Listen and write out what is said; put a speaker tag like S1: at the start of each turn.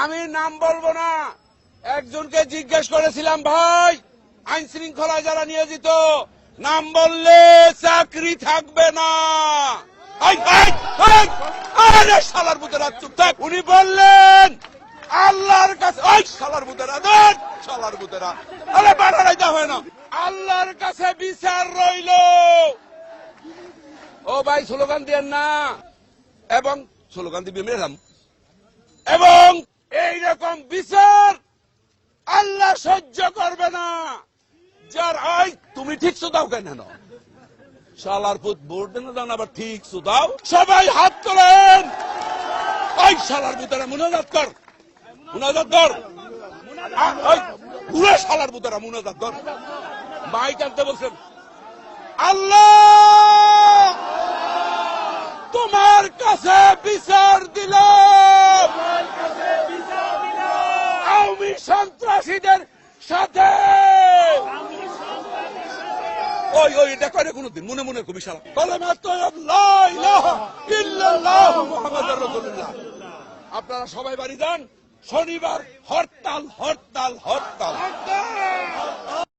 S1: আমি নাম বলবো না, একজনকে জিজ্ঞেস করেছিলাম, ভাই আইন শৃঙ্খলায় যারা নিয়োজিত নাম বললে চাকরি থাকবে না। আরে শালার বুতেরা চুপ থাক। উনি বললেন আল্লাহর কাছে, ওই শালার বুতেরা দেন, শালার বুতেরা আরে বাড়াই দেওয়া হয় না, আল্লাহর কাছে বিচার রইল। ও ভাই স্লোগান দিয়েন না, এবং স্লোগান দিয়ে মেলাম, এবং এইরকম বিচার আল্লাহ সহ্য করবে না। যার ওই তুমি ঠিক দাও কেন শালার পুত ভোট দেন দাও না, আবার ঠিক দাও। সবাই হাত তোলেন। ওই শালার পুতেরা মুনাজাত কর, মুনাজাত কর, পুরো শালার পুতেরা মুনাজাত কর। মাইক আনতে বলছেন। আল্লাহ তোমার কাছে বিচার দিলাম, আওয়ামী সন্ত্রাসীদের সাথে। ওই ওই এটা করে কোনদিন মনে মনে কবি সারা আপনারা সবাই বাড়ি যান। শনিবার হরতাল, হরতাল, হরতাল।